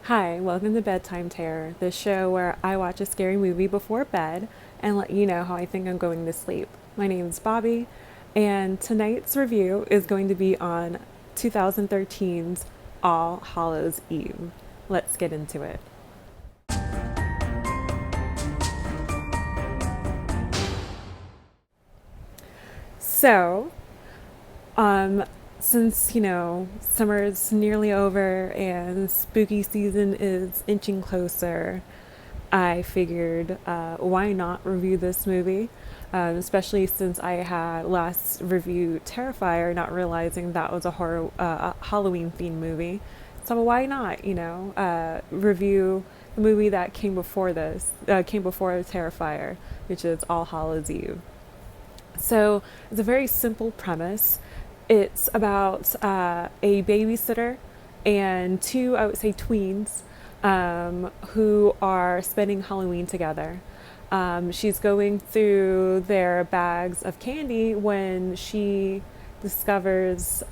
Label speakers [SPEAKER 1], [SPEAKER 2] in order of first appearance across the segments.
[SPEAKER 1] Hi, welcome to Bedtime Terror, the show where I watch a scary movie before bed and let you know how I think I'm going to sleep. My name is Bobby, and tonight's review is going to be on 2013's All Hallows Eve. Let's get into it. So, um, since summer is nearly over and spooky season is inching closer, I figured, why not review this movie? Especially since I had last reviewed Terrifier, not realizing that was a horror, Halloween themed movie. So why not, review the movie that came before Terrifier, which is All Hallows Eve. So it's a very simple premise. It's about a babysitter and two, I would say, tweens who are spending Halloween together. She's going through their bags of candy when she discovers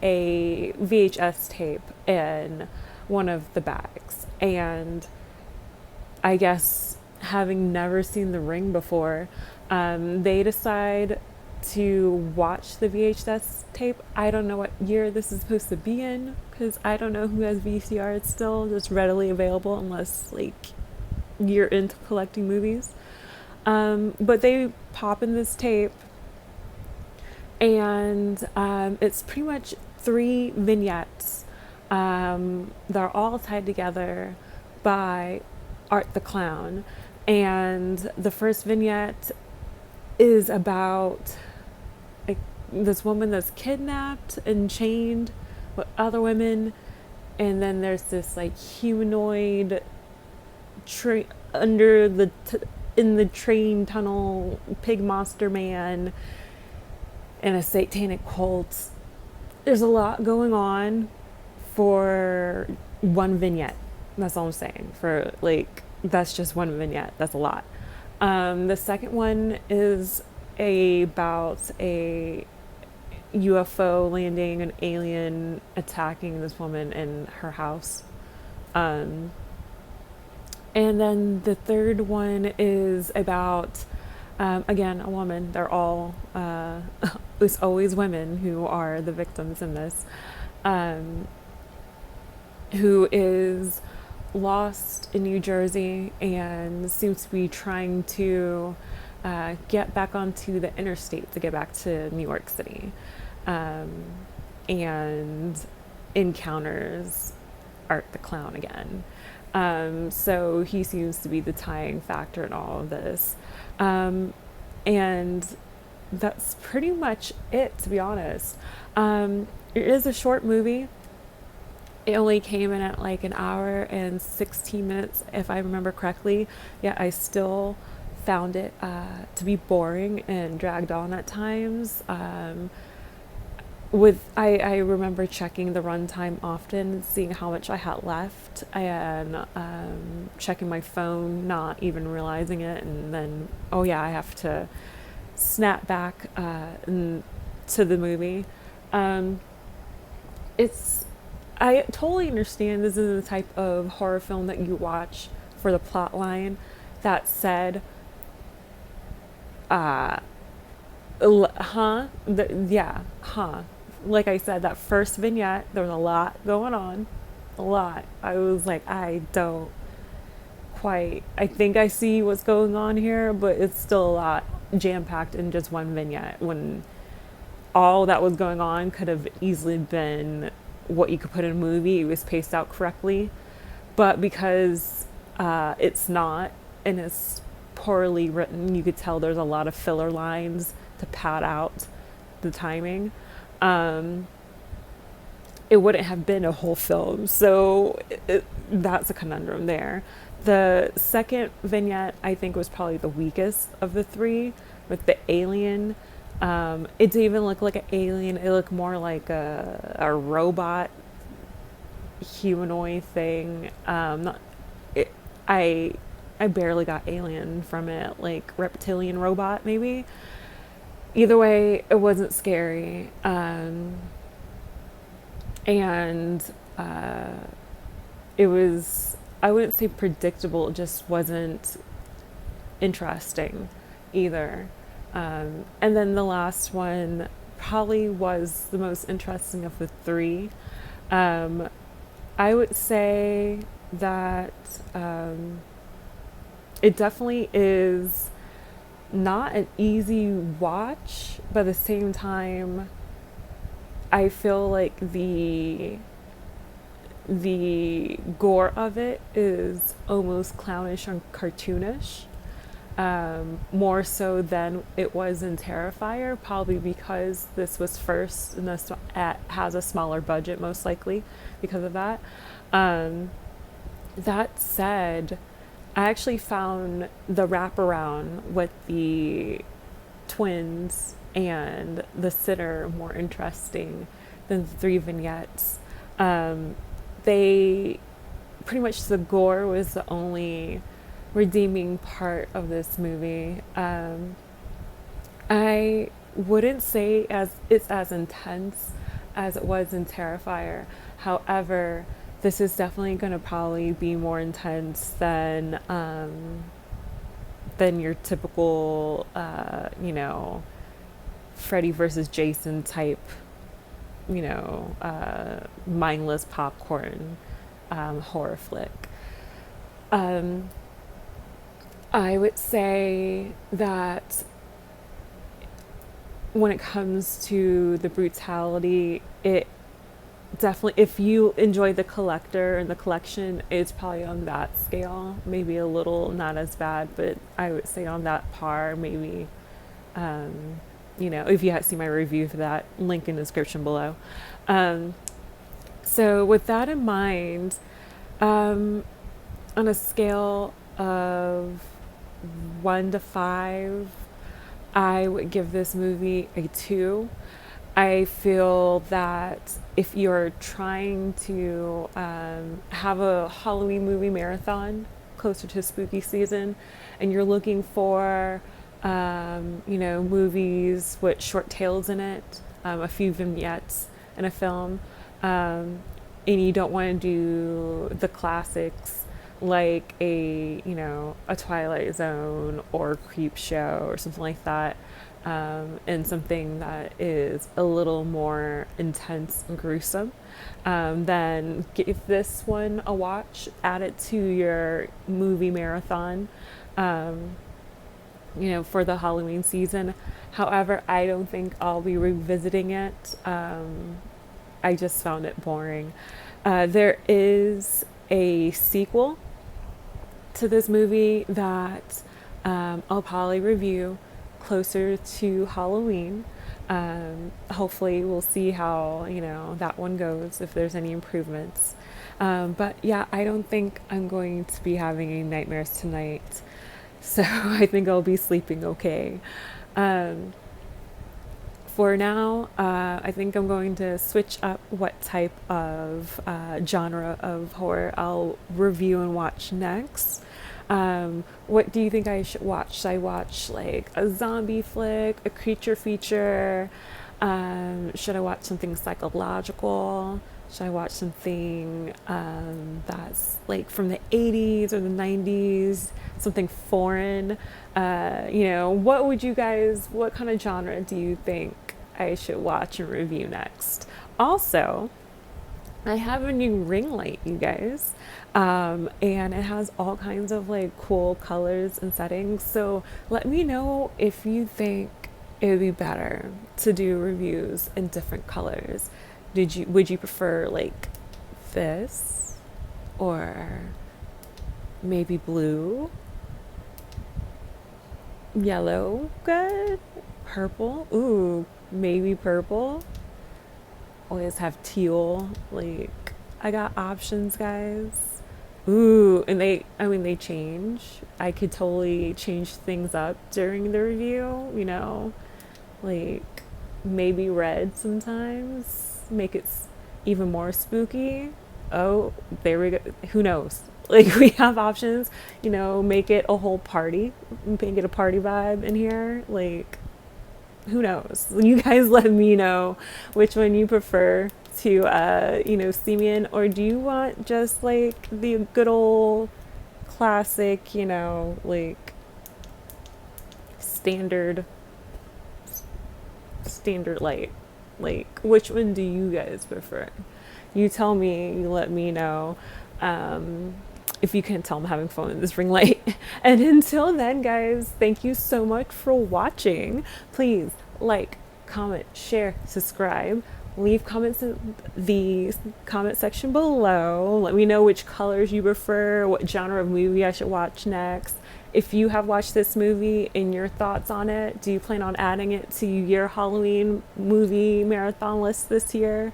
[SPEAKER 1] a VHS tape in one of the bags. And I guess having never seen The Ring before, they decide to watch the VHS tape. I don't know what year this is supposed to be in because I don't know who has VCR. It's still just readily available unless like you're into collecting movies. But they pop in this tape, and it's pretty much three vignettes. They're all tied together by Art the Clown. And the first vignette is about like this woman that's kidnapped and chained with other women, and then there's this like humanoid under in the train tunnel pig monster man and a satanic cult. There's a lot going on for one vignette. That's all I'm saying. For like, that's just one vignette. That's a lot. The second one is about a UFO landing, an alien attacking this woman in her house. Um, and then the third one is about, again, a woman. They're all, it's always women who are the victims in this, um, who is lost in New Jersey and seems to be trying to get back onto the interstate to get back to New York City, um, and encounters Art the Clown again. So he seems to be the tying factor in all of this. Um, and that's pretty much it, to be honest. It is a short movie. It only came in at like an hour and 16 minutes, if I remember correctly. Yet I still found it to be boring and dragged on at times. I remember checking the runtime often, seeing how much I had left, and checking my phone, not even realizing it, and then oh yeah, I have to snap back to the movie. Um, it's I totally understand this is the type of horror film that you watch for the plot line. That said, uh, yeah, huh. Like I said, that first vignette, there was a lot going on. A lot. I was like, I don't quite. I think I see what's going on here, but it's still a lot jam packed in just one vignette when all that was going on could have easily been what you could put in a movie. It was paced out correctly. But because it's not, and it's poorly written, you could tell there's a lot of filler lines to pad out the timing. Um, it wouldn't have been a whole film. So that's a conundrum there. The second vignette, I think, was probably the weakest of the three with the alien. It didn't even look like an alien, it looked more like a robot humanoid thing. Not, it, I I barely got alien from it, like reptilian robot maybe. Either way, it wasn't scary. And it was, I wouldn't say predictable, it just wasn't interesting either. And then the last one probably was the most interesting of the three. Um, I would say that it definitely is not an easy watch, but at the same time, I feel like the gore of it is almost clownish and cartoonish, more so than it was in Terrifier, probably because this was first and this has a smaller budget, most likely because of that. Um, that said, I actually found the wraparound with the twins and the sitter more interesting than the three vignettes. Um, they pretty much, the gore was the only redeeming part of this movie. I wouldn't say as it's as intense as it was in Terrifier. However, this is definitely going to probably be more intense than your typical, Freddy versus Jason type, mindless popcorn horror flick. Um, I would say that when it comes to the brutality, it definitely, if you enjoy the collector and the collection, it's probably on that scale. Maybe a little not as bad, but I would say on that par, maybe. If you had seen my review for that, link in the description below. Um, so with that in mind, on a scale of 1 to 5, I would give this movie a 2. I feel that if you're trying to have a Halloween movie marathon closer to spooky season and you're looking for, movies with short tales in it, a few vignettes in a film, and you don't want to do the classics like a Twilight Zone or Creep Show or something like that, and something that is a little more intense and gruesome, then give this one a watch, add it to your movie marathon, for the Halloween season. However, I don't think I'll be revisiting it. I just found it boring. There is a sequel to this movie that I'll probably review closer to Halloween. Hopefully we'll see how that one goes, if there's any improvements. But yeah, I don't think I'm going to be having any nightmares tonight, so I think I'll be sleeping okay. For now, I think I'm going to switch up what type of genre of horror I'll review and watch next. What do you think I should watch? Should I watch like a zombie flick, a creature feature? Should I watch something psychological? Should I watch something that's like from the 80s or the 90s? Something foreign? What kind of genre do you think I should watch and review next? Also, I have a new ring light, you guys, and it has all kinds of like cool colors and settings. So let me know if you think it would be better to do reviews in different colors. Would you prefer like this, or maybe blue, yellow, good, purple? Ooh, maybe purple. Always have teal. Like, I got options, guys. Ooh, and they change. I could totally change things up during the review, like maybe red sometimes. Make it even more spooky. Oh, there we go. Who knows? Like, we have options, make it a whole party, make it a party vibe in here. Like, who knows? You guys let me know which one you prefer. to see me in, or do you want just like the good old classic, like standard light? Like, which one do you guys prefer? You tell me, you let me know. If you can tell, I'm having fun with this ring light. And until then, guys, thank you so much for watching. Please like, comment, share, subscribe. Leave comments in the comment section below. Let me know which colors you prefer, what genre of movie I should watch next. If you have watched this movie and your thoughts on it, do you plan on adding it to your Halloween movie marathon list this year?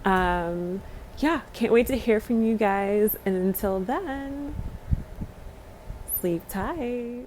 [SPEAKER 1] Yeah, can't wait to hear from you guys. And until then, sleep tight.